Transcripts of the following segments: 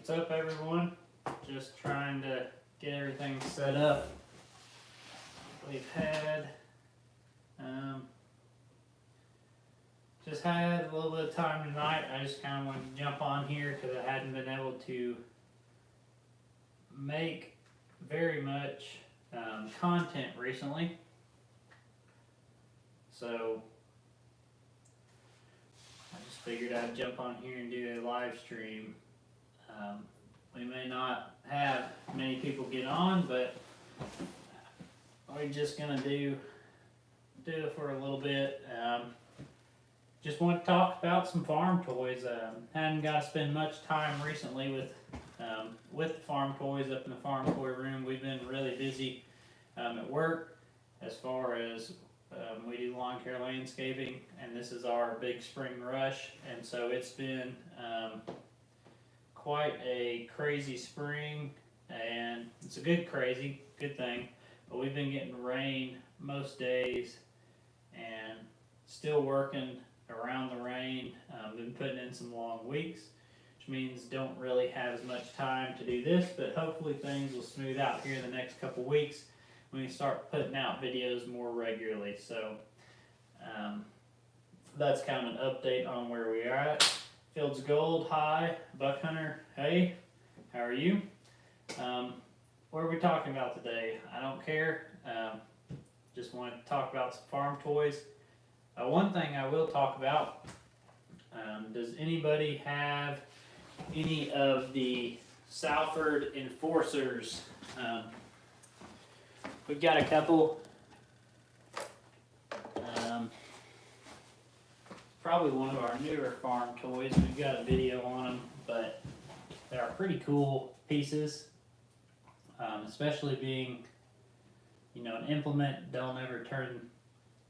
What's up, everyone? Just trying to get everything set up. We've had just had a little bit of time tonight. I just kind of wanted to jump on here because I hadn't been able to make very much content recently. So I just figured I'd jump on here and do a live stream. We may not have many people get on, but we're just gonna do it for a little bit. Just want to talk about some farm toys. Hadn't got to spend much time recently with the farm toys up in the farm toy room. We've been really busy at work as far as we do lawn care landscaping, and this is our big spring rush, and so it's been quite a crazy spring, and it's a good thing, but we've been getting rain most days and still working around the rain. Been putting in some long weeks, which means don't really have as much time to do this, but hopefully things will smooth out here in the next couple weeks when we start putting out videos more regularly. So that's kind of an update on where we are at. Fields of Gold, hi. Buck Hunter, hey, how are you? What are we talking about today? I don't care. Just want to talk about some farm toys. One thing I will talk about, does anybody have any of the Salford Enforcers? We've got a couple. Probably one of our newer farm toys. We've got a video on them, but they are pretty cool pieces, especially being, an implement. Don't ever turn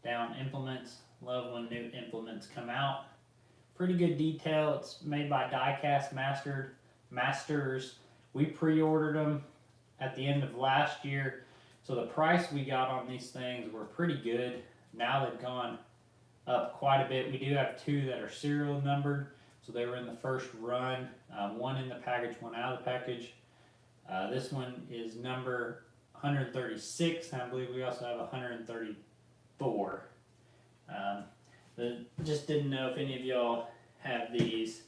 down implements. Love when new implements come out. Pretty good detail. It's made by Diecast Masters. We pre-ordered them at the end of last year, so the price we got on these things were pretty good. Now they've gone up quite a bit. We do have two that are serial numbered, so they were in the first run. One in the package, one out of the package. This one is number 136, and I believe we also have 134. Just didn't know if any of y'all have these.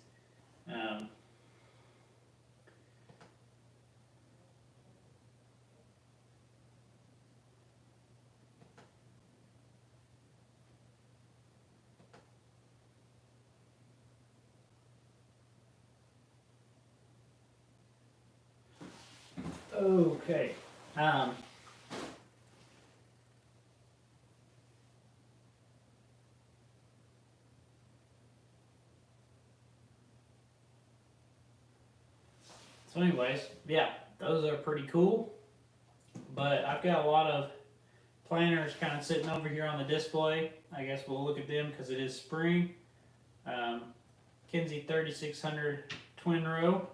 Okay. So anyways, yeah, those are pretty cool. But I've got a lot of planters kind of sitting over here on the display. I guess we'll look at them because it is spring. Kinsey 3600 twin row.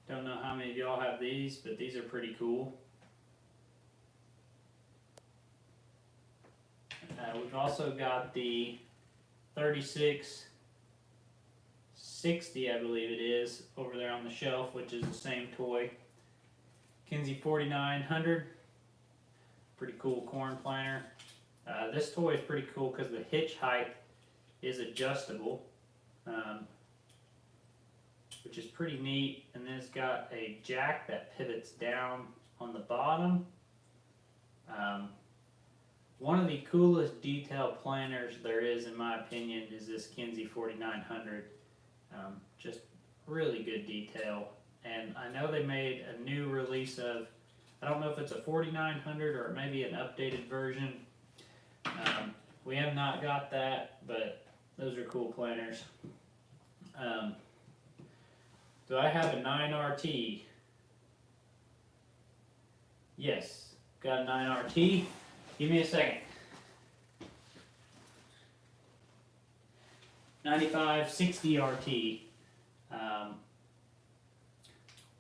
Don't know how many of y'all have these, but these are pretty cool. We've also got the 3660, I believe it is, over there on the shelf, which is the same toy. Kinsey 4900, pretty cool corn planter. This toy is pretty cool because the hitch height is adjustable, which is pretty neat. And then it's got a jack that pivots down on the bottom. One of the coolest detail planters there is, in my opinion, is this Kinsey 4900. Just really good detail. And I know they made a new release of, I don't know if it's a 4900 or maybe an updated version. We have not got that, but those are cool planters. Do I have a 9RT? Yes, got a 9RT. Give me a second. 9560 RT.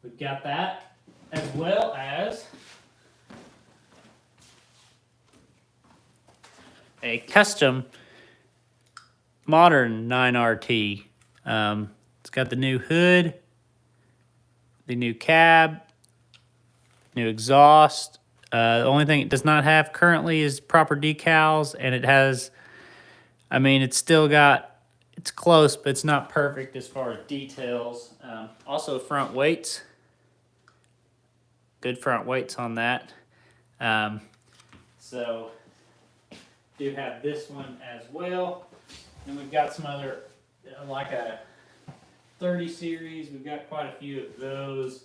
We've got that, as well as a custom modern 9RT. It's got the new hood, the new cab, new exhaust. The only thing it does not have currently is proper decals, and it has, I mean, it's still got, it's close, but it's not perfect as far as details. Also front weights, good front weights on that. So do have this one as well. And we've got some other, like a 30 series. We've got quite a few of those.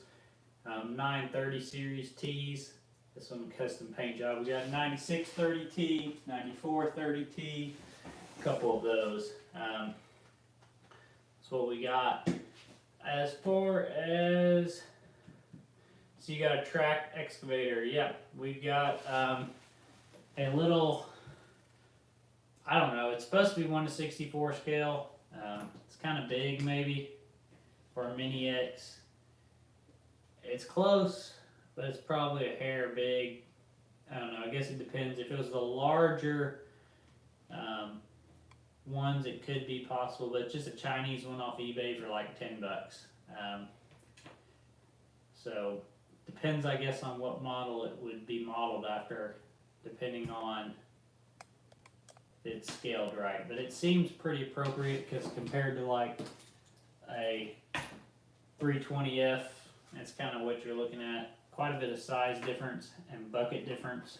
930 series T's. This one custom paint job. We got 9630T, 9430T, a couple of those. That's what we got. As far as, so you got a track excavator. Yep, we've got a little, I don't know, it's supposed to be 1:64 scale. It's kind of big maybe for a Mini X. It's close, but it's probably a hair big. I don't know, I guess it depends. If it was the larger ones, it could be possible, but it's just a Chinese one off eBay for like $10. So depends, I guess, on what model it would be modeled after, depending on if it's scaled right. But it seems pretty appropriate because compared to like a 320F, that's kind of what you're looking at. Quite a bit of size difference and bucket difference.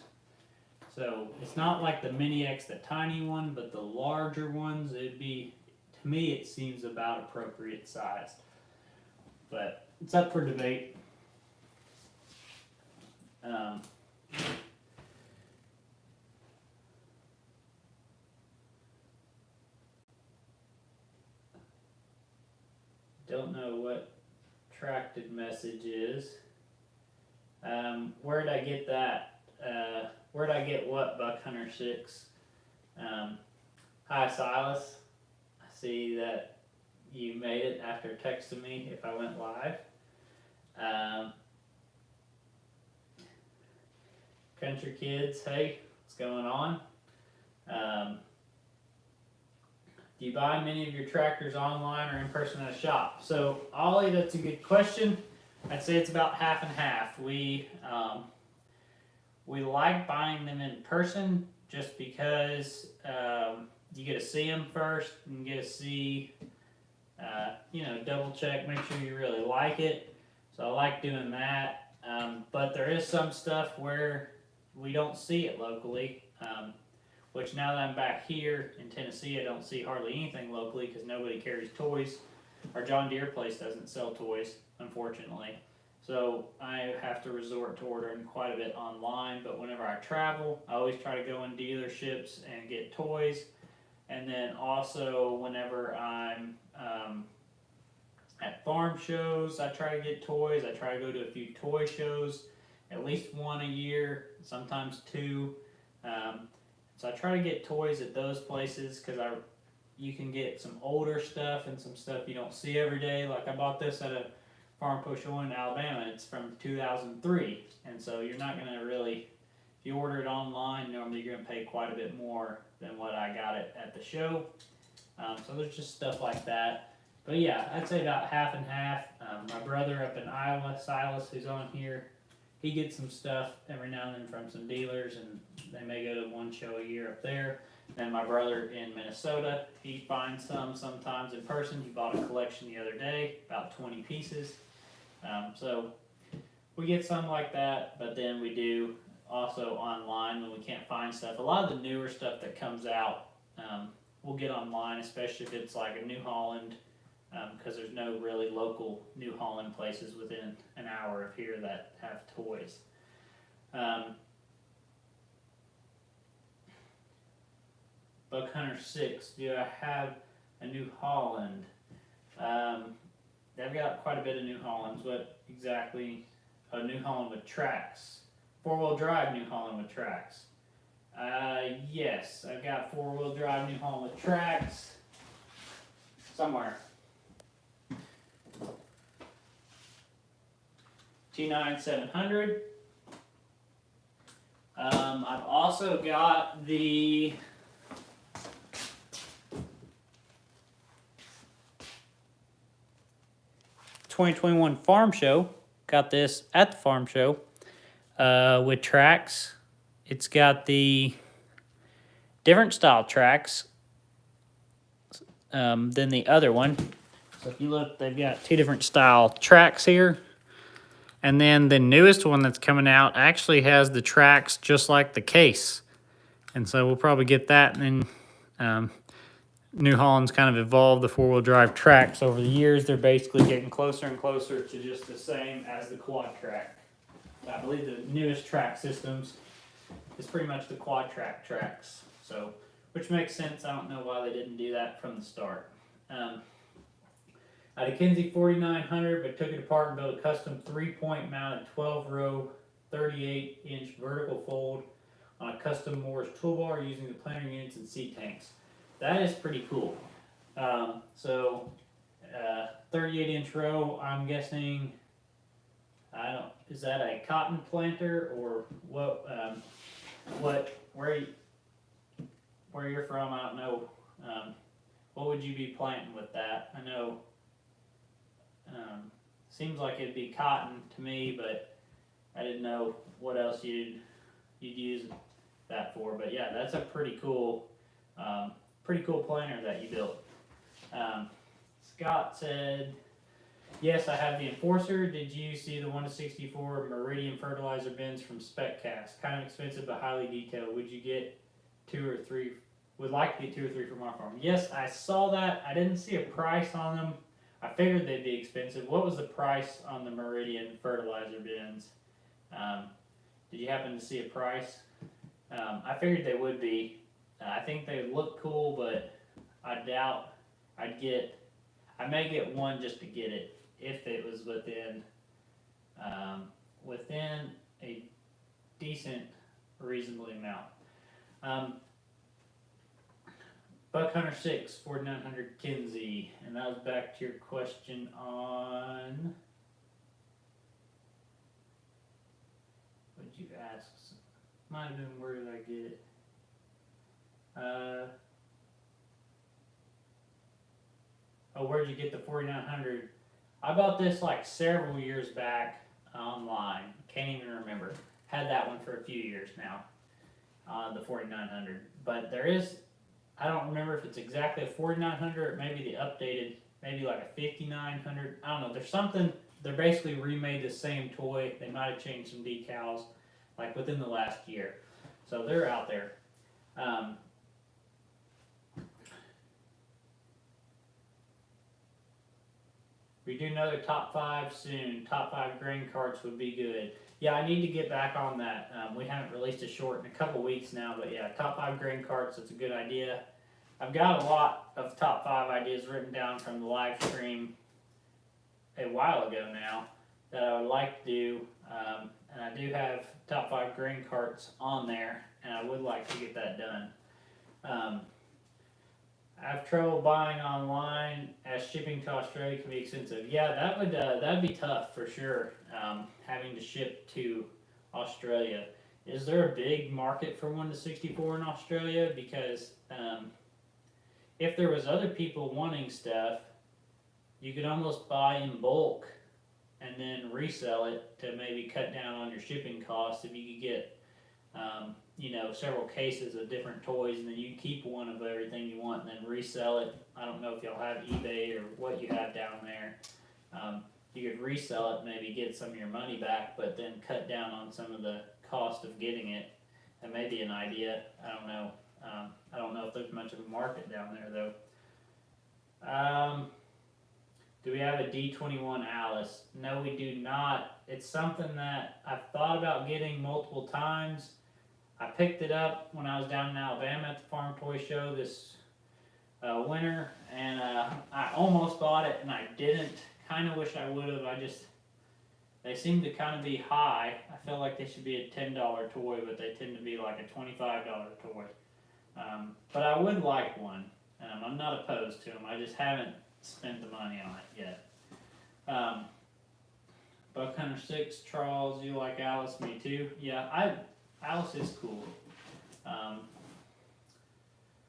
So it's not like the Mini X, the tiny one, but the larger ones, it'd be, to me, it seems about appropriate size. But it's up for debate. Don't know what tracted message is. Where'd I get that? Where'd I get what, Buck Hunter 6? Hi Silas, I see that you made it after texting me if I went live. Country kids, hey, what's going on? Do you buy many of your tractors online or in person at a shop? So Ollie, that's a good question. I'd say it's about half and half. We like buying them in person just because you get to see them first and get to see, double check, make sure you really like it. So I like doing that. But there is some stuff where we don't see it locally, which now that I'm back here in Tennessee, I don't see hardly anything locally because nobody carries toys. Our John Deere place doesn't sell toys, unfortunately. So I have to resort to ordering quite a bit online, but whenever I travel, I always try to go in dealerships and get toys. And then also whenever I'm at farm shows, I try to get toys. I try to go to a few toy shows, at least one a year, sometimes two. So I try to get toys at those places because you can get some older stuff and some stuff you don't see every day. Like I bought this at a Farm Push One in Alabama. It's from 2003, and so you're not going to really, if you order it online, normally you're going to pay quite a bit more than what I got it at the show. So there's just stuff like that. But yeah, I'd say about half and half. My brother up in Iowa, Silas, who's on here, he gets some stuff every now and then from some dealers, and they may go to one show a year up there. Then my brother in Minnesota, he finds some sometimes in person. He bought a collection the other day, about 20 pieces. So we get some like that, but then we do also online when we can't find stuff. A lot of the newer stuff that comes out, we'll get online, especially if it's like a New Holland, because there's no really local New Holland places within an hour of here that have toys. Buck Hunter 6, do I have a New Holland? They've got quite a bit of New Hollands. What exactly? A New Holland with tracks. 4-wheel drive New Holland with tracks. Yes, I've got 4-wheel drive New Holland with tracks. Somewhere. T9 700. I've also got the 2021 farm show. Got this at the farm show with tracks. It's got the different style tracks than the other one. So if you look, they've got two different style tracks here. And then the newest one that's coming out actually has the tracks just like the case. And so we'll probably get that. And then New Holland's kind of evolved the four-wheel drive tracks over the years. They're basically getting closer and closer to just the same as the quad track. I believe the newest track systems is pretty much the quad track tracks. So, which makes sense. I don't know why they didn't do that from the start. I had a Kinsey 4900, but took it apart and built a custom 3-point mounted 12-row, 38-inch vertical fold on a custom Morris toolbar using the planter units and seat tanks. That is pretty cool. 38-inch row, I'm guessing, is that a cotton planter or what, where you're from, I don't know. What would you be planting with that? I know, seems like it'd be cotton to me, but I didn't know what else you'd use that for. But yeah, that's a pretty cool planter that you built. Scott said, yes, I have the Enforcer. Did you see the 1/64 Meridian fertilizer bins from Spec Cast? Kind of expensive but highly detailed. Would you get 2 or 3? Would like to get 2 or 3 from our farm. Yes, I saw that. I didn't see a price on them. I figured they'd be expensive. What was the price on the Meridian fertilizer bins? Did you happen to see a price? I figured they would be. I think they look cool, but I doubt I may get one just to get it if it was within a decent, reasonable amount. Buck Hunter 6, 4900 Kinsey, and that was back to your question on, what did you ask? Might have been, where did I get it? Where'd you get the 4900? I bought this like several years back online. Can't even remember. Had that one for a few years now, the 4900. But there is, I don't remember if it's exactly a 4900 or maybe the updated, maybe like a 5900. I don't know. There's something, they're basically remade the same toy. They might have changed some decals like within the last year. So they're out there. We do another top 5 soon. Top 5 grain carts would be good. Yeah, I need to get back on that. We haven't released a short in a couple weeks now, but yeah, top 5 grain carts, that's a good idea. I've got a lot of top 5 ideas written down from the live stream a while ago now that I would like to do, and I do have top 5 grain carts on there, and I would like to get that done. I have trouble buying online as shipping to Australia can be expensive. Yeah, that'd be tough for sure. Having to ship to Australia. Is there a big market for 1/64 in Australia? Because if there was other people wanting stuff, you could almost buy in bulk and then resell it to maybe cut down on your shipping costs. If you could get several cases of different toys, and then you keep one of everything you want and then resell it. I don't know if y'all have eBay or what you have down there. You could resell it, maybe get some of your money back, but then cut down on some of the cost of getting it. That may be an idea. I don't know. I don't know if there's much of a market down there though. Do we have a D21 Alice? No, we do not. It's something that I've thought about getting multiple times. I picked it up when I was down in Alabama at the Farm Toy Show this winter, and I almost bought it, and I didn't. Kind of wish I would have. They seem to kind of be high. I feel like they should be a $10 toy, but they tend to be like a $25 toy. But I would like one. I'm not opposed to them. I just haven't spent the money on it yet. Buck Hunter 6, Charles, you like Alice? Me too. Yeah, Alice is cool.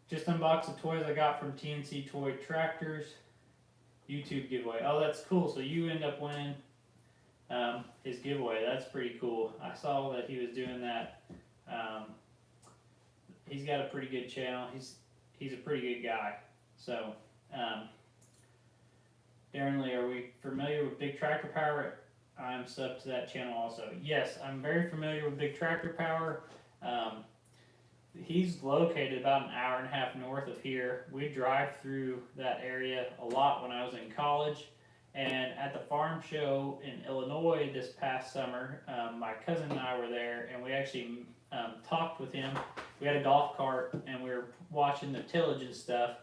Just unboxed the toys I got from TNC Toy Tractors. YouTube giveaway. Oh, that's cool. So you end up winning his giveaway. That's pretty cool. I saw that he was doing that. He's got a pretty good channel. He's a pretty good guy. So, Darren Lee, are we familiar with Big Tractor Power? I'm sub to that channel also. Yes, I'm very familiar with Big Tractor Power. He's located about an hour and a half north of here. We drive through that area a lot when I was in college. And at the farm show in Illinois this past summer, my cousin and I were there, and we actually talked with him. We had a golf cart, and we were watching the tillage and stuff.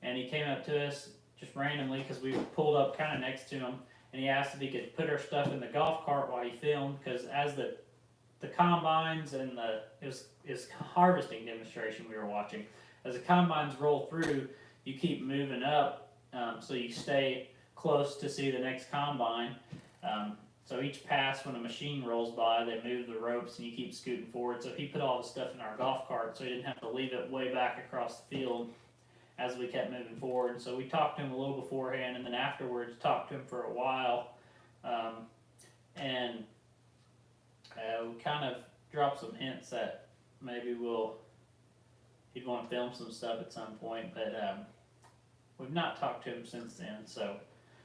And he came up to us just randomly because we pulled up kind of next to him, and he asked if he could put our stuff in the golf cart while he filmed, because as the combines and it was harvesting demonstration we were watching. As the combines roll through, you keep moving up, so you stay close to see the next combine. So each pass, when a machine rolls by, they move the ropes and you keep scooting forward. So he put all the stuff in our golf cart so he didn't have to leave it way back across the field as we kept moving forward. And so we talked to him a little beforehand, and then afterwards talked to him for a while. We kind of dropped some hints that maybe he'd want to film some stuff at some point, but we've not talked to him since then. So,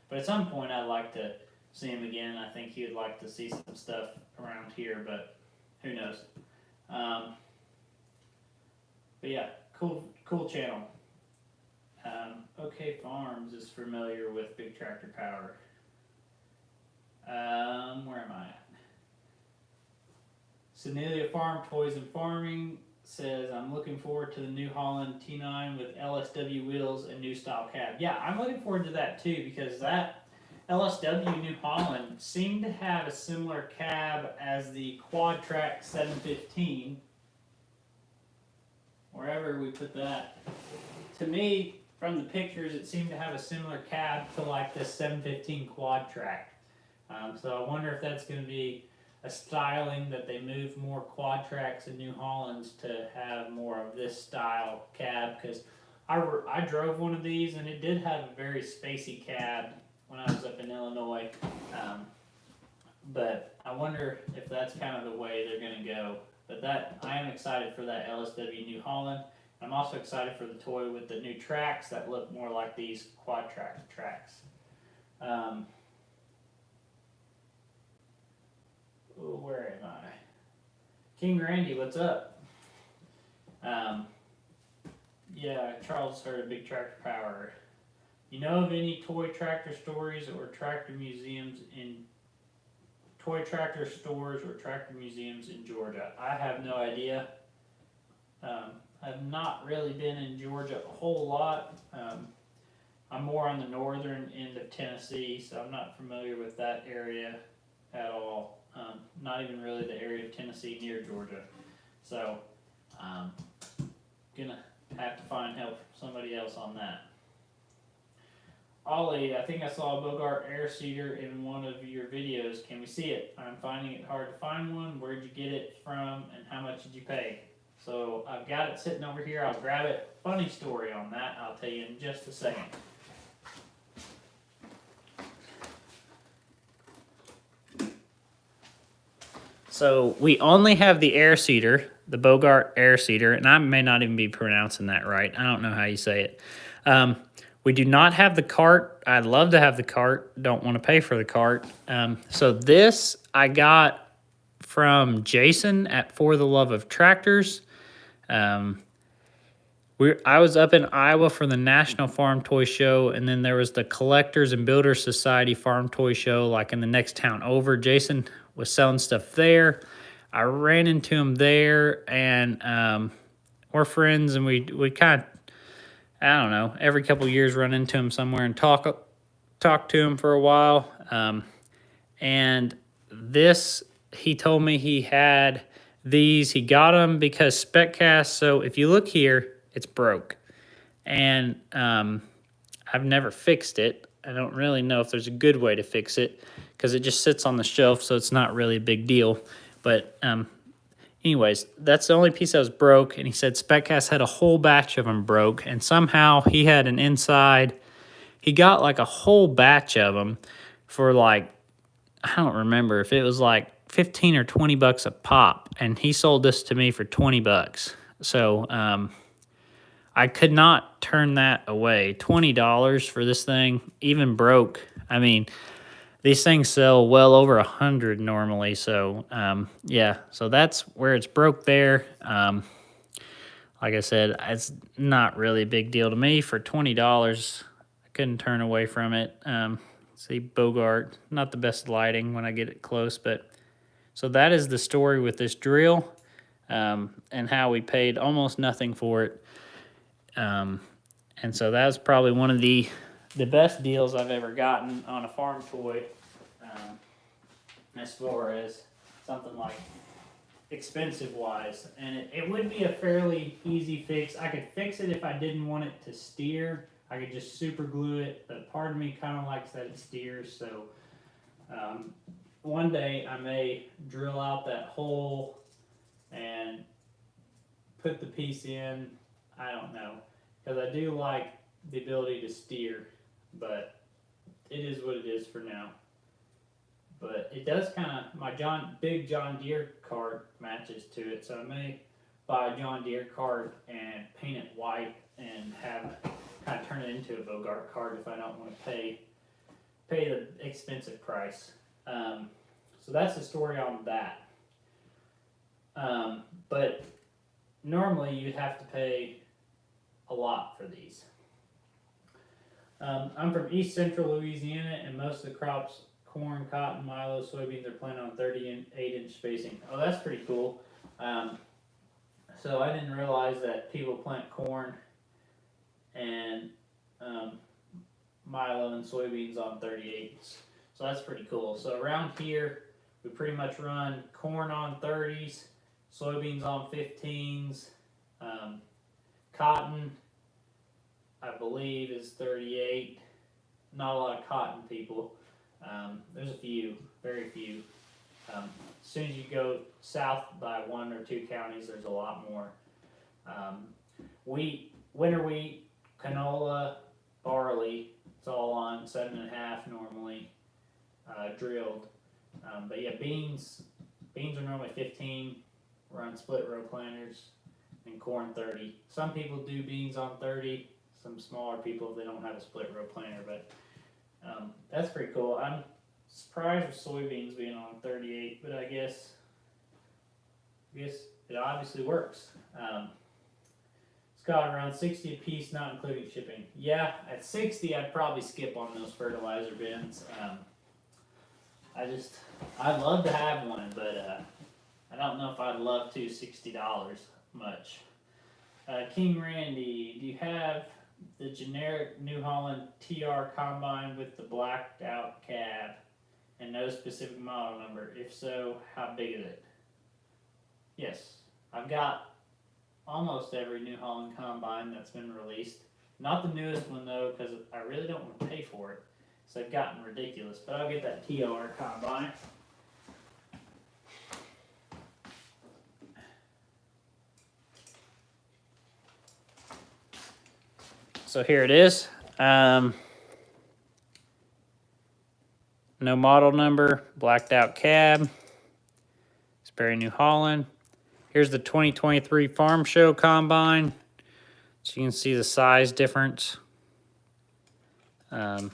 but at some point I'd like to see him again. I think he would like to see some stuff around here, but who knows? But yeah, cool channel. OK Farms is familiar with Big Tractor Power. Where am I at? Senelia Farm Toys and Farming says, I'm looking forward to the New Holland T9 with LSW wheels and new style cab. Yeah, I'm looking forward to that too, because that LSW New Holland seemed to have a similar cab as the Quad Track 715. Wherever we put that. To me, from the pictures, it seemed to have a similar cab to like this 715 Quad Track. So I wonder if that's going to be a styling that they move more Quad Tracks and New Hollands to have more of this style cab, because I drove one of these and it did have a very spacey cab when I was up in Illinois, but I wonder if that's kind of the way they're going to go. But I am excited for that LSW New Holland. I'm also excited for the toy with the new tracks that look more like these Quad Track tracks. Where am I? King Randy, what's up? Yeah, Charles heard of Big Tractor Power. You know of any toy tractor stories or tractor museums in toy tractor stores or tractor museums in Georgia? I have no idea. I've not really been in Georgia a whole lot. I'm more on the northern end of Tennessee, so I'm not familiar with that area at all. Not even really the area of Tennessee near Georgia. So, gonna have to find help from somebody else on that. Ollie, I think I saw a Bogart air seeder in one of your videos. Can we see it? I'm finding it hard to find one. Where'd you get it from, and how much did you pay? So I've got it sitting over here. I'll grab it. Funny story on that. I'll tell you in just a second. So we only have the air seeder, the Bogart air seeder, and I may not even be pronouncing that right. I don't know how you say it. We do not have the cart. I'd love to have the cart. Don't want to pay for the cart. So this I got from Jason at For the Love of Tractors. I was up in Iowa for the National Farm Toy Show, and then there was the Collectors and Builders Society Farm Toy Show, like in the next town over. Jason was selling stuff there. I ran into him there, and we're friends, and we kind of, I don't know, every couple of years run into him somewhere and talk to him for a while. And this, he told me he had these. He got them because SpecCast, so if you look here, it's broke. And I've never fixed it. I don't really know if there's a good way to fix it because it just sits on the shelf, so it's not really a big deal. But anyways, that's the only piece that was broke, and he said SpecCast had a whole batch of them broke, and somehow he had an inside he got like a whole batch of them for like, I don't remember if it was like 15 or 20 bucks a pop, and he sold this to me for 20 bucks. So I could not turn that away. $20 for this thing, even broke. I mean, these things sell well over 100 normally. So yeah, so that's where it's broke there. Like I said, it's not really a big deal to me. For $20, I couldn't turn away from it. See Bogart, not the best lighting when I get it close, but so that is the story with this drill, and how we paid almost nothing for it. And so that was probably one of the best deals I've ever gotten on a farm toy, as far as something like expensive wise. And it would be a fairly easy fix. I could fix it if I didn't want it to steer. I could just super glue it, but part of me kind of likes that it steers. So one day I may drill out that hole and put the piece in. I don't know, because I do like the ability to steer, but it is what it is for now. But it does kind of, my big John Deere cart matches to it, so I may buy a John Deere cart and paint it white and kind of turn it into a Bogart cart if I don't want to pay the expensive price. So that's the story on that. But normally you'd have to pay a lot for these. I'm from East Central Louisiana, and most of the crops, corn, cotton, milo, soybeans, are planted on 38-inch spacing. Oh, that's pretty cool. So I didn't realize that people plant corn and milo and soybeans on 38s. So that's pretty cool. So around here, we pretty much run corn on 30s, soybeans on 15s, cotton, I believe, is 38. Not a lot of cotton people. There's a few, very few. As soon as you go south by 1 or 2 counties, there's a lot more. Wheat, winter wheat, canola, barley, it's all on 7.5 normally, drilled. But yeah, beans are normally 15. We're on split row planters, and corn 30. Some people do beans on 30. Some smaller people if they don't have a split row planter, but that's pretty cool. I'm surprised with soybeans being on 38, but I guess it obviously works. It's got around 60 a piece, not including shipping. Yeah, at 60, I'd probably skip on those fertilizer bins. I'd love to have one, but I don't know if I'd love to. $60 much. King Randy, do you have the generic New Holland TR combine with the blacked out cab and no specific model number? If so, how big is it? Yes, I've got almost every New Holland combine that's been released. Not the newest one though, because I really don't want to pay for it. So they've gotten ridiculous, but I'll get that TR combine. So here it is. No model number, blacked out cab. It's very New Holland. Here's the 2023 Farm Show Combine. So you can see the size difference. It's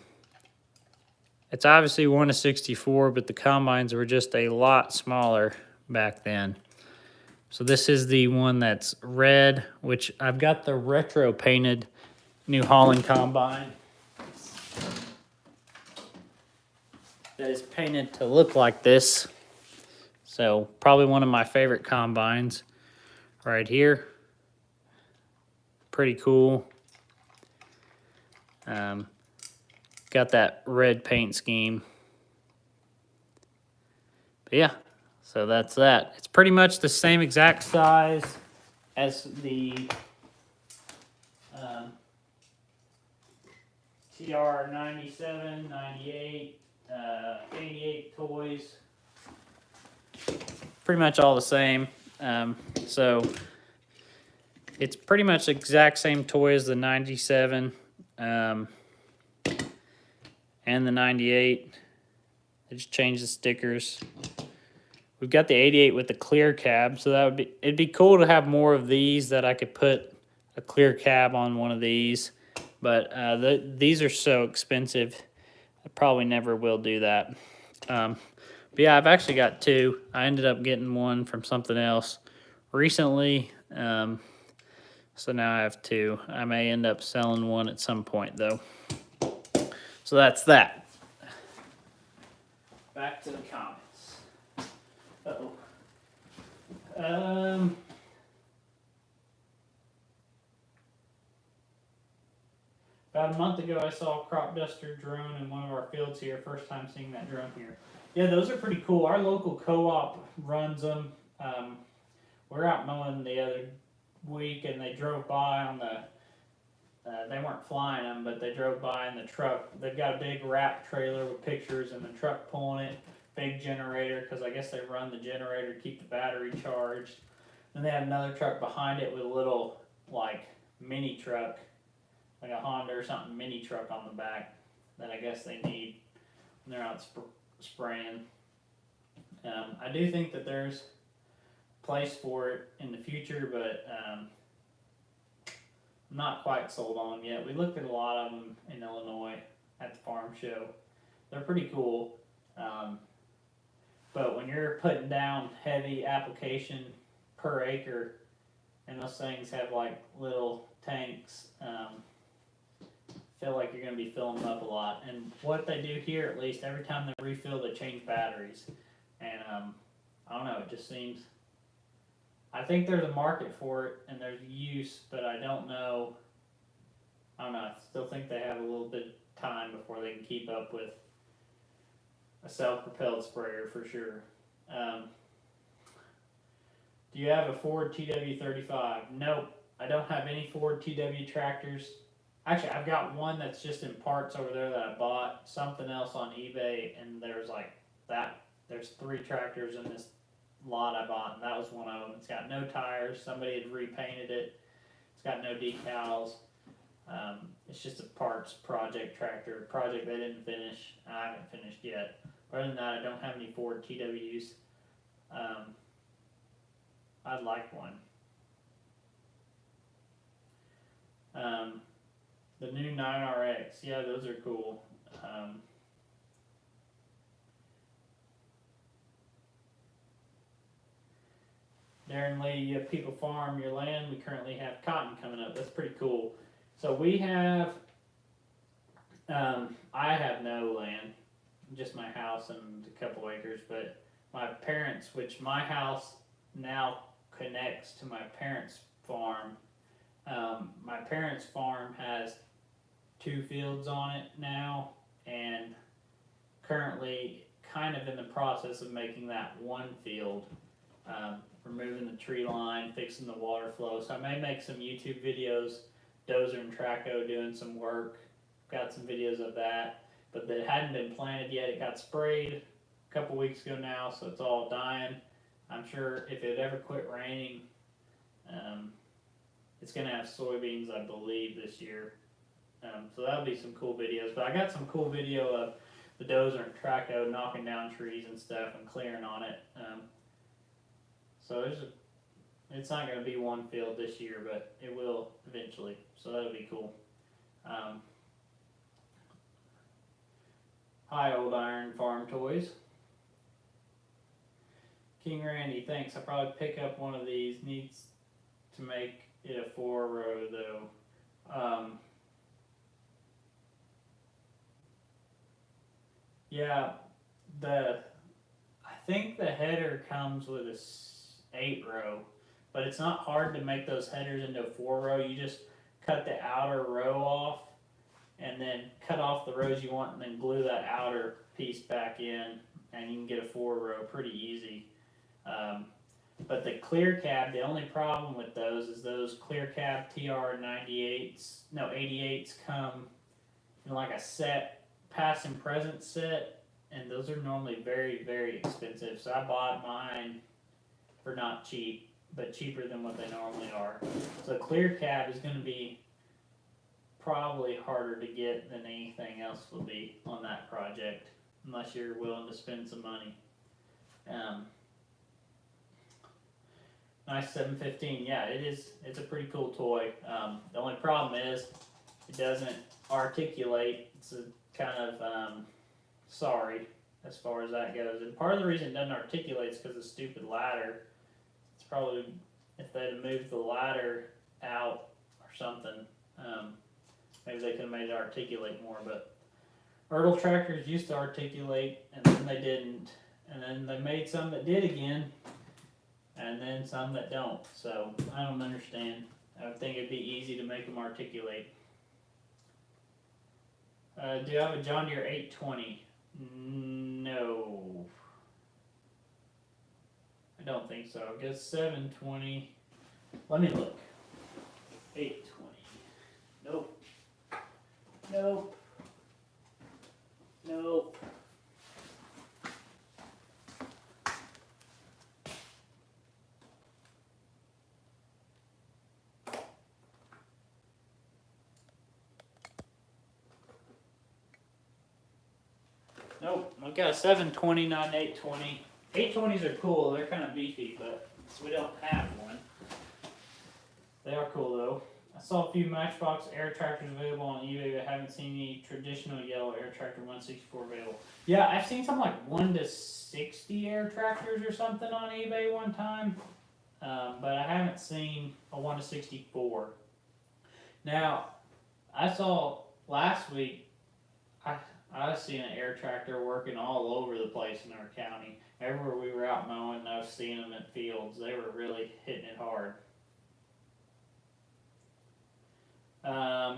obviously 1:64, but the combines were just a lot smaller back then. So this is the one that's red, which I've got the retro painted New Holland combine that is painted to look like this. So probably one of my favorite combines right here. Pretty cool. Got that red paint scheme. But yeah, so that's that. It's pretty much the same exact size as the TR 97, 98, 88 toys. Pretty much all the same. So it's pretty much the exact same toy as the 97. and the 98. They just changed the stickers. We've got the 88 with the clear cab, so it'd be cool to have more of these that I could put a clear cab on one of these. But these are so expensive, I probably never will do that. But yeah, I've actually got two. I ended up getting one from something else recently, so now I have two. I may end up selling one at some point, though. So that's that. Back to the comments. Uh-oh. About a month ago, I saw a crop duster drone in one of our fields here. First time seeing that drone here. Yeah, those are pretty cool. Our local co-op runs them. We're out mowing the other week, and they drove by on the. They weren't flying them, but they drove by in the truck. They've got a big wrap trailer with pictures, and the truck pulling it. Big generator, because I guess they run the generator to keep the battery charged. Then they have another truck behind it with a little like mini truck, like a Honda or something mini truck on the back that I guess they need when they're out spraying. I do think that there's a place for it in the future, but I'm not quite sold on them yet. We looked at a lot of them in Illinois at the farm show. They're pretty cool. But when you're putting down heavy application per acre, and those things have like little tanks, feel like you're going to be filling them up a lot. And what they do here, at least, every time they refill, they change batteries. And I don't know, it just seems. I think there's a market for it and there's use, but I don't know. I don't know. I still think they have a little bit of time before they can keep up with a self-propelled sprayer for sure. Do you have a Ford TW35? Nope, I don't have any Ford TW tractors. Actually, I've got one that's just in parts over there that I bought something else on eBay, and there's like that. There's 3 tractors in this lot I bought, and that was one of them. It's got no tires. Somebody had repainted it. It's got no decals. It's just a parts project tractor. Project they didn't finish. I haven't finished yet. Other than that, I don't have any Ford TWs. I'd like one. The new 9RX, yeah, those are cool. Darren Lee, you have people farm your land. We currently have cotton coming up. That's pretty cool. So we have, I have no land, just my house and a couple acres, but my parents, which my house now connects to my parents' farm. My parents' farm has 2 fields on it now, and currently kind of in the process of making that one field, removing the tree line, fixing the water flow. So I may make some YouTube videos, Dozer and Traco doing some work. Got some videos of that, but that hadn't been planted yet. It got sprayed a couple weeks ago now, so it's all dying. I'm sure if it ever quit raining, it's going to have soybeans, I believe, this year. So that'll be some cool videos. But I got some cool video of the Dozer and Traco knocking down trees and stuff and clearing on it. So it's not going to be one field this year, but it will eventually. So that'll be cool. Hi, Old Iron Farm Toys. King Randy, thanks. I'll probably pick up one of these. Needs to make it a 4-row though. Yeah, I think the header comes with a 8-row, but it's not hard to make those headers into a 4-row. You just cut the outer row off and then cut off the rows you want and then glue that outer piece back in, and you can get a 4-row pretty easy. But the clear cab, the only problem with those is those clear cab TR98s, no 88s come in like a set, past and present set, and those are normally very, very expensive. So I bought mine for not cheap, but cheaper than what they normally are. So clear cab is going to be probably harder to get than anything else will be on that project, unless you're willing to spend some money. Nice 715. Yeah, it is. It's a pretty cool toy. The only problem is it doesn't articulate. It's a kind of sorry as far as that goes. And part of the reason it doesn't articulate is because of the stupid ladder. It's probably, if they'd have moved the ladder out or something, maybe they could have made it articulate more. But Ertl tractors used to articulate, and then they didn't. And then they made some that did again, and then some that don't. So I don't understand. I would think it'd be easy to make them articulate. Do I have a John Deere 820? No. I don't think so. I guess 720. Let me look. 820. Nope. Nope. Nope. Nope, I've got a 720, not an 820. 820s are cool, they're kind of beefy, but we don't have one. They are cool though. I saw a few Matchbox air tractors available on eBay, but haven't seen any traditional yellow air tractor 164 available. Yeah, I've seen some like 1 to 60 air tractors or something on eBay one time, but I haven't seen a 1 to 64. Now, I saw last week, I've seen an air tractor working all over the place in our county. Everywhere we were out mowing, I was seeing them in fields. They were really hitting it hard. How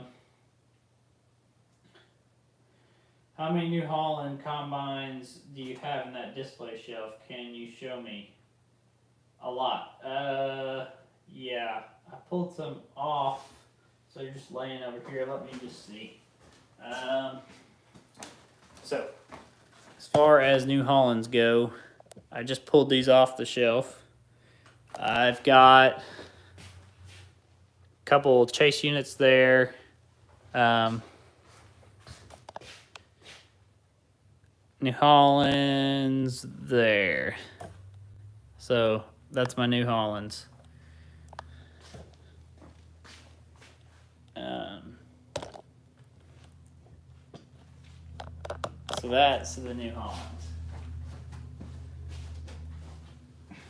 many New Holland combines do you have in that display shelf? Can you show me? A lot. Yeah, I pulled some off, so you're just laying over here. Let me just see. So, as far as New Hollands go, I just pulled these off the shelf. I've got a couple chase units there. New Hollands there. So, that's my New Hollands. So that's the New Hollands.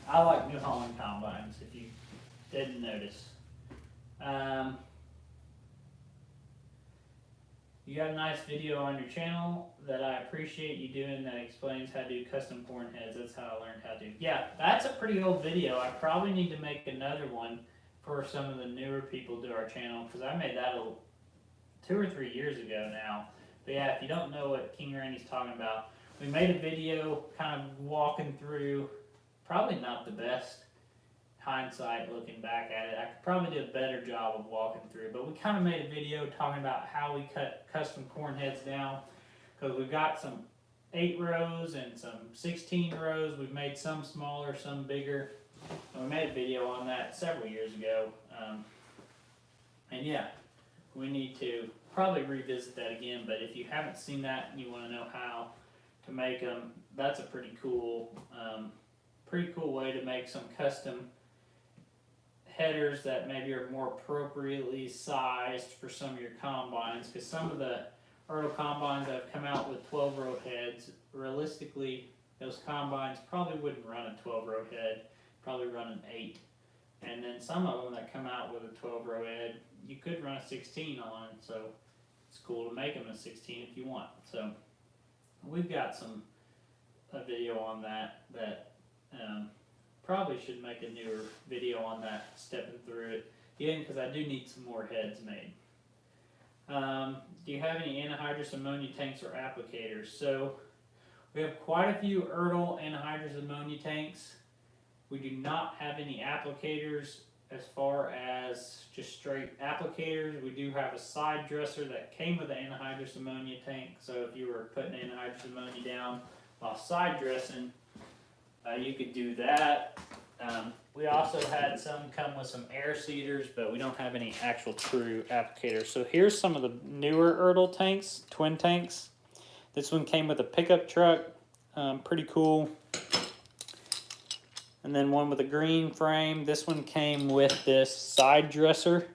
I like New Holland combines, if you didn't notice. You got a nice video on your channel that I appreciate you doing that explains how to do custom corn heads. That's how I learned how to do. Yeah, that's a pretty old video. I probably need to make another one for some of the newer people to our channel, because I made that 2 or 3 years ago now. But yeah, if you don't know what King Randy's talking about, we made a video kind of walking through, probably not the best hindsight looking back at it. I could probably do a better job of walking through, but we kind of made a video talking about how we cut custom corn heads down, because we've got some 8 rows and some 16 rows. We've made some smaller, some bigger. And we made a video on that several years ago. And yeah, we need to probably revisit that again, but if you haven't seen that and you want to know how to make them, that's a pretty cool way to make some custom headers that maybe are more appropriately sized for some of your combines, because some of the Ertl combines that have come out with 12-row heads, realistically, those combines probably wouldn't run a 12-row head, probably run an 8. And then some of them that come out with a 12-row head, you could run a 16 on, so it's cool to make them a 16 if you want. So we've got a video on that probably should make a newer video on that, stepping through it again, because I do need some more heads made. Do you have any anhydrous ammonia tanks or applicators? So we have quite a few Ertl anhydrous ammonia tanks. We do not have any applicators as far as just straight applicators. We do have a side dresser that came with the anhydrous ammonia tank, so if you were putting anhydrous ammonia down while side dressing, you could do that. We also had some come with some air seeders, but we don't have any actual true applicators. So here's some of the newer Ertl tanks, twin tanks. This one came with a pickup truck, pretty cool. And then one with a green frame. This one came with this side dresser.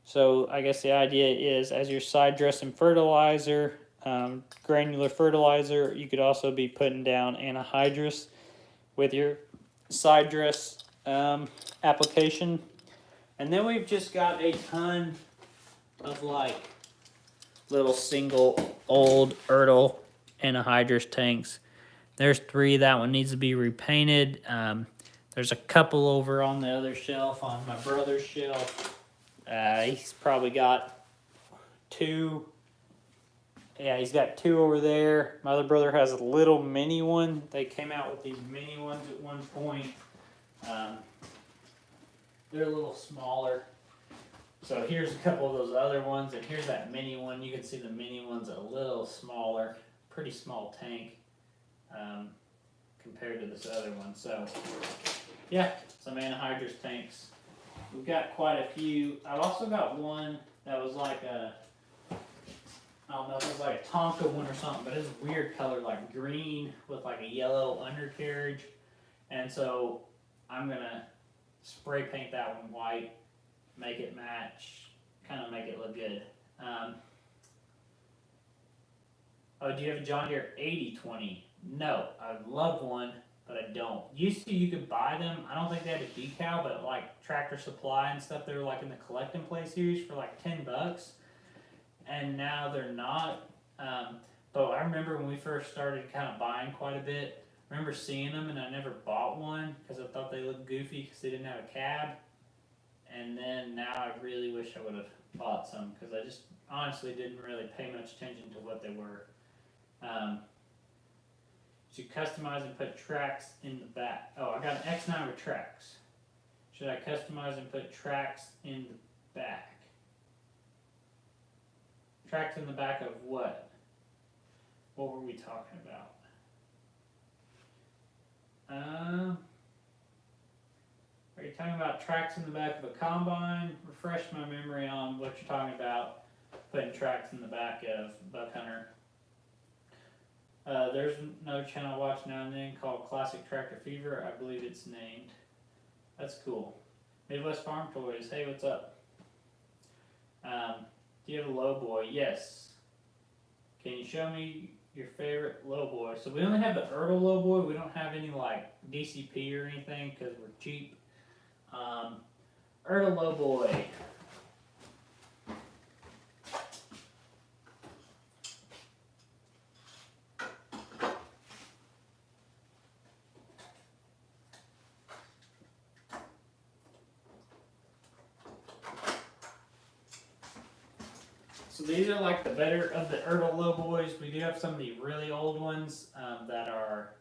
So I guess the idea is as you're side dressing fertilizer, granular fertilizer, you could also be putting down anhydrous with your side dress application. And then we've just got a ton of like little single old Ertl anhydrous tanks. There's 3. That one needs to be repainted. There's a couple over on the other shelf, on my brother's shelf. He's probably got 2. Yeah, he's got 2 over there. My other brother has a little mini one. They came out with these mini ones at one point. They're a little smaller. So here's a couple of those other ones, and here's that mini one. You can see the mini one's a little smaller, pretty small tank compared to this other one. So yeah, some anhydrous tanks. We've got quite a few. I've also got one that was like a, I don't know if it was like a Tonka one or something, but it's a weird color, like green with like a yellow undercarriage. And so I'm gonna spray paint that one white, make it match, kind of make it look good. Oh, do you have a John Deere 8020? No, I'd love one, but I don't. Used to, you could buy them. I don't think they had a decal, but like Tractor Supply and stuff, they were like in the collect and play series for like $10. And now they're not. But I remember when we first started kind of buying quite a bit, I remember seeing them and I never bought one because I thought they looked goofy because they didn't have a cab. And then now I really wish I would have bought some because I just honestly didn't really pay much attention to what they were. So you customize and put tracks in the back. Oh, I got an X9 with tracks. Should I customize and put tracks in the back? Tracks in the back of what? What were we talking about? Are you talking about tracks in the back of a combine? Refresh my memory on what you're talking about, putting tracks in the back of Buck Hunter. There's another channel I watch now and then called Classic Tractor Fever. I believe it's named. That's cool. Midwest Farm Toys. Hey, what's up? Do you have a lowboy? Yes. Can you show me your favorite lowboy? So we only have the Ertl lowboy. We don't have any like DCP or anything because we're cheap. Ertl lowboy. So these are like the better of the Ertl lowboys. We do have some of the really old ones that are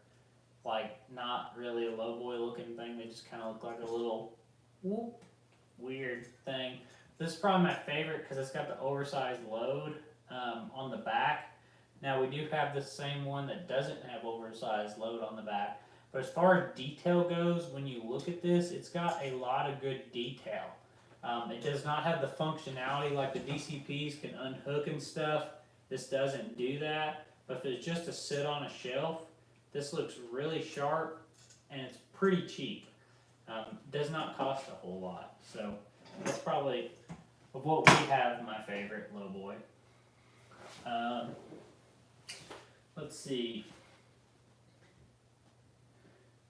like not really a lowboy looking thing. They just kind of look like a little whoop, weird thing. This is probably my favorite because it's got the oversized load on the back. Now we do have the same one that doesn't have oversized load on the back. But as far as detail goes, when you look at this, it's got a lot of good detail. It does not have the functionality like the DCPs can unhook and stuff. This doesn't do that. But if it's just to sit on a shelf, this looks really sharp and it's pretty cheap. Does not cost a whole lot. So that's probably, of what we have, my favorite lowboy. Let's see.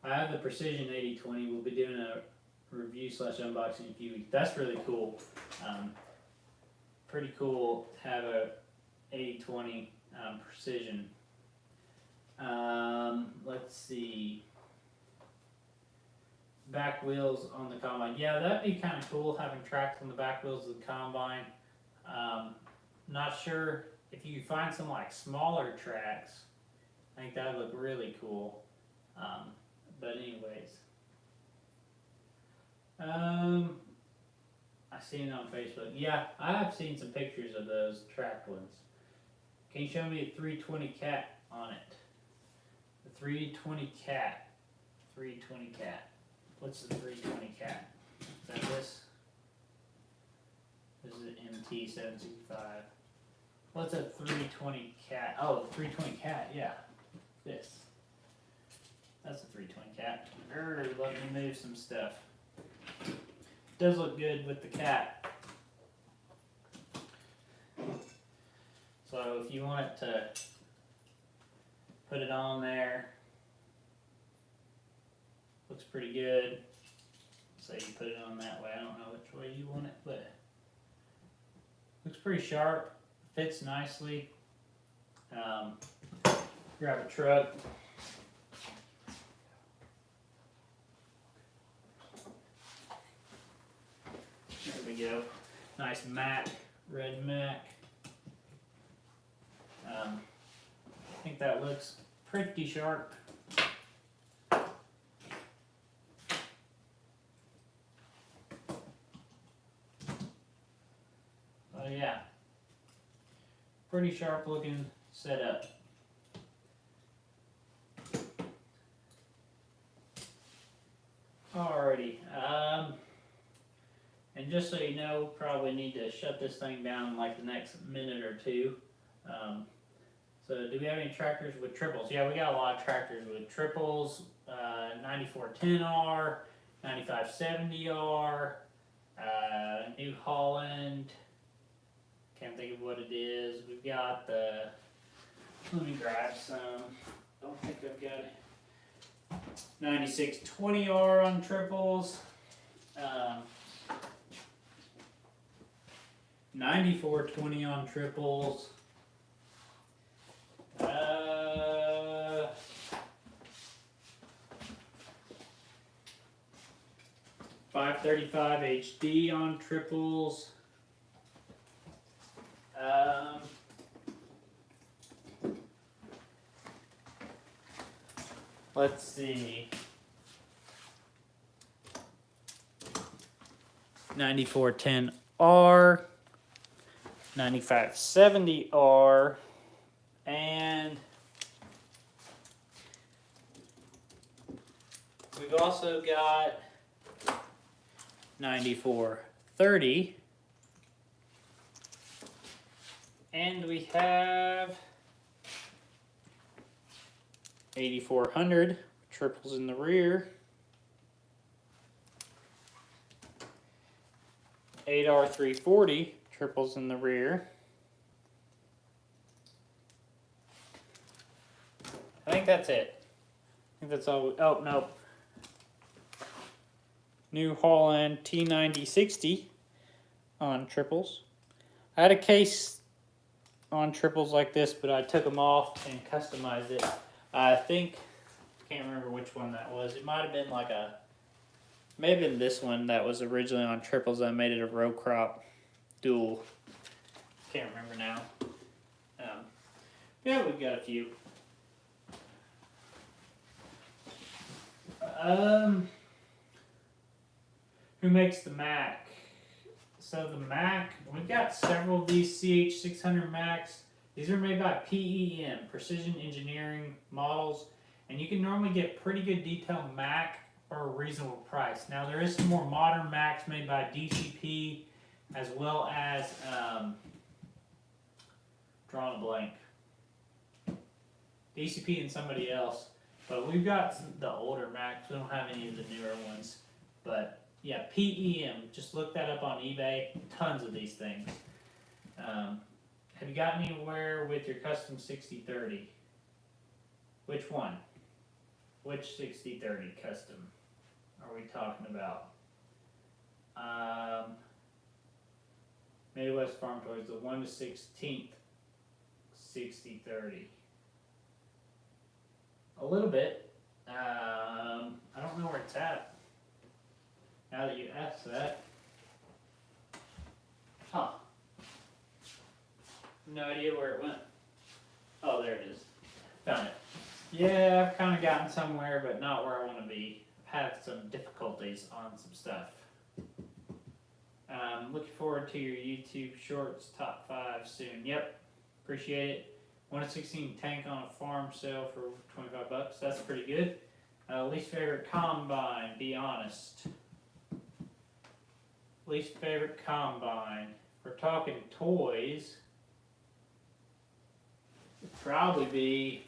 I have the Precision 8020. We'll be doing a review / unboxing in a few weeks. That's really cool. Pretty cool to have a 8020 Precision. Let's see. Back wheels on the combine. Yeah, that'd be kind of cool having tracks on the back wheels of the combine. Not sure if you could find some like smaller tracks. I think that would look really cool. But anyways. I seen it on Facebook. Yeah, I have seen some pictures of those track ones. Can you show me a 320 cat on it? The 320 cat. 320 cat. what's the 320 cat? Is that this? This is an MT765. What's a 320 cat? Oh, the 320 cat, yeah. This. That's a 320 cat. Let me move some stuff. Does look good with the cat. So if you want it to put it on there, looks pretty good. Say you put it on that way. I don't know which way you want it, but looks pretty sharp. Fits nicely. Grab a truck. There we go. Nice Mac, red Mac. I think that looks pretty sharp. Oh yeah, pretty sharp looking setup. Alrighty, and just so you know, probably need to shut this thing down in like the next minute or two. So do we have any tractors with triples? Yeah, we got a lot of tractors with triples, 9410R, 9570R, New Holland, can't think of what it is. We've got the, let me grab some, don't think I've got it. 9620R on triples, 9420 on triples, 535 HD on triples. Let's see. 9410R, 9570R, and we've also got 9430, and we have 8400, triples in the rear, 8R340, triples in the rear. I think that's it. I think that's all. Oh, no. New Holland T9060 on triples. I had a case on triples like this, but I took them off and customized it. I think, can't remember which one that was. It might have been like a, maybe been this one that was originally on triples. I made it a row crop dual. Can't remember now. Yeah, we've got a few. Who makes the Mac? So the Mac, we've got several of these CH600 Macs. These are made by PEM, Precision Engineering Models, and you can normally get pretty good detailed Mac for a reasonable price. Now there is some more modern Macs made by DCP, as well as, drawing a blank, DCP and somebody else. But we've got the older Macs. We don't have any of the newer ones. But yeah, PEM. Just look that up on eBay. Tons of these things. Have you gotten anywhere with your custom 6030? Which one? Which 6030 custom are we talking about? Midwest Farm Toys, the 1/16 6030. A little bit. I don't know where it's at. Now that you ask that. Huh. No idea where it went. Oh, there it is. Found it. Yeah, I've kind of gotten somewhere, but not where I want to be. I've had some difficulties on some stuff. Looking forward to your YouTube Shorts top 5 soon. Yep, appreciate it. 1/16 tank on a farm sale for 25 bucks. That's pretty good. Least favorite combine, be honest. Least favorite combine. If we're talking toys, it'd probably be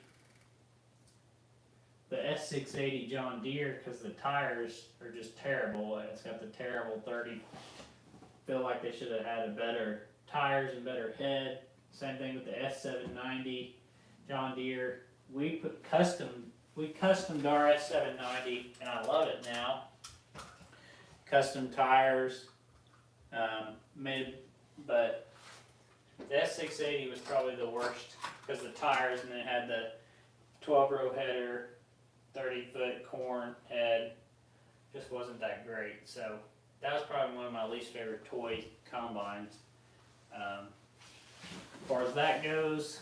the S680 John Deere, because the tires are just terrible, and it's got the terrible 30. Feel like they should have had a better tires and better head. Same thing with the S790 John Deere. We customed our S790, and I love it now. Custom tires, but the S680 was probably the worst because the tires, and it had the 12-row header, 30-foot corn head. Just wasn't that great. So that was probably one of my least favorite toy combines. As far as that goes,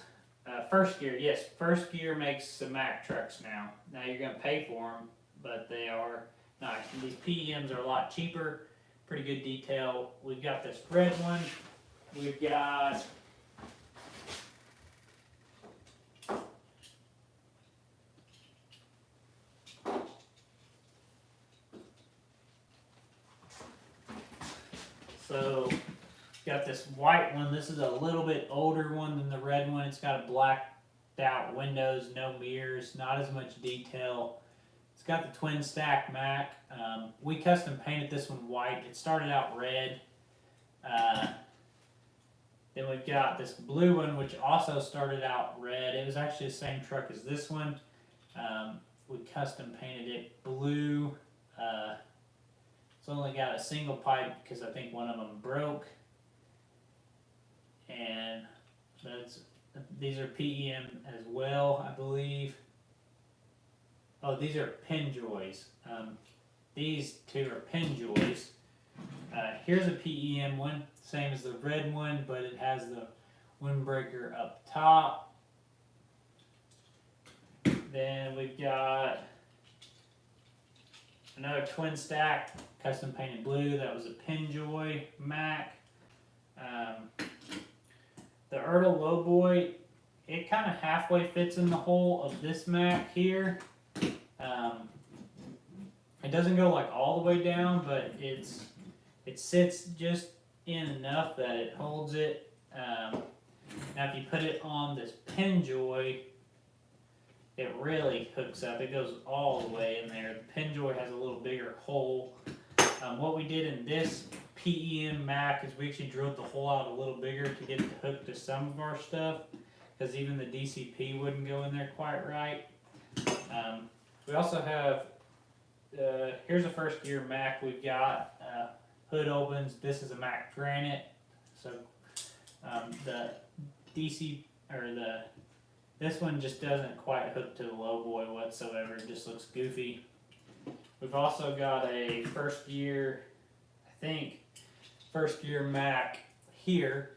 first gear, yes, first gear makes the Mack trucks now. Now you're going to pay for them, but they are nice. And these PEMs are a lot cheaper, pretty good detail. We've got this red one. We've got got this white one. This is a little bit older one than the red one. It's got a blacked out windows, no mirrors, not as much detail. It's got the twin stack Mack. We custom painted this one white. It started out red. Then we've got this blue one, which also started out red. It was actually the same truck as this one. We custom painted it blue. It's only got a single pipe because I think one of them broke. And these are PEM as well, I believe. Oh, these are Penjoys. These two are Penjoys. Here's a PEM one, same as the red one, but it has the windbreaker up top. Then we've got another twin stack, custom painted blue. That was a Penjoy Mack. The Ertl Lowboy, it kind of halfway fits in the hole of this Mack here. It doesn't go like all the way down, but it sits just in enough that it holds it. Now if you put it on this Penjoy, it really hooks up. It goes all the way in there. The Penjoy has a little bigger hole. What we did in this PEM Mack is we actually drilled the hole out a little bigger to get it hooked to some of our stuff, because even the DCP wouldn't go in there quite right. We also have, here's a first gear Mack we've got. Hood opens. This is a Mack Granite. So the this one just doesn't quite hook to the Lowboy whatsoever. It just looks goofy. We've also got a first gear, I think, first gear Mack here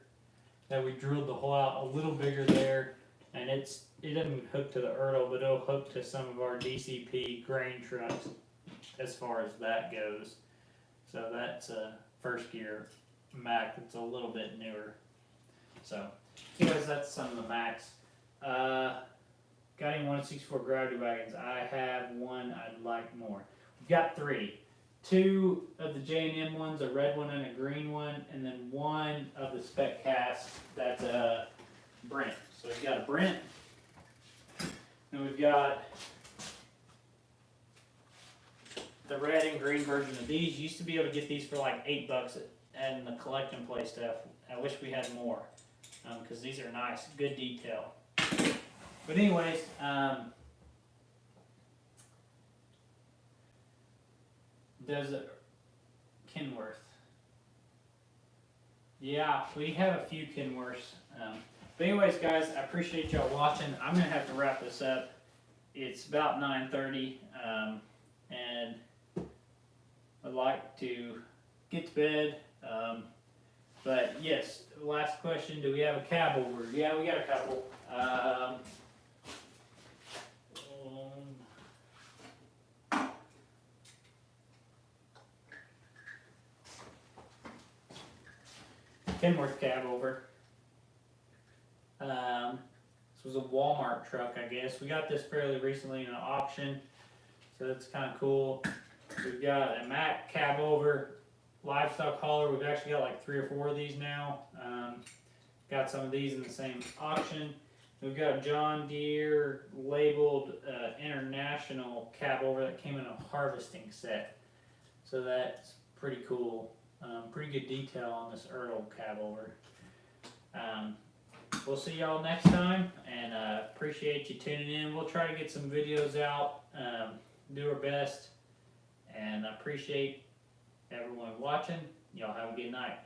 that we drilled the hole out a little bigger there, and it doesn't hook to the Ertl, but it'll hook to some of our DCP grain trucks as far as that goes. So that's a first gear Mack that's a little bit newer. So anyways, that's some of the Macks. Got any 164 gravity wagons? I have one I'd like more. We've got three. Two of the J&M ones, a red one and a green one, and then one of the spec cast that's a Brent. So we've got a Brent, and we've got the red and green version of these. You used to be able to get these for like $8 at the collect and play stuff. I wish we had more, because these are nice, good detail. But anyways, does it Kenworth? Yeah, we have a few Kenworths. But anyways, guys, I appreciate y'all watching. I'm gonna have to wrap this up. It's about 9:30, and I'd like to get to bed. But yes, last question: do we have a cab over? Yeah, we got a couple. Kenworth cab over. This was a Walmart truck, I guess. We got this fairly recently in an auction. So that's kind of cool. We've got a Mack cab over livestock hauler. We've actually got like 3 or 4 of these now. Got some of these in the same auction. We've got a John Deere labeled international cab over that came in a harvesting set. So that's pretty cool. Pretty good detail on this Earl cab over. We'll see y'all next time, and appreciate you tuning in. We'll try to get some videos out, do our best, and I appreciate everyone watching. Y'all have a good night.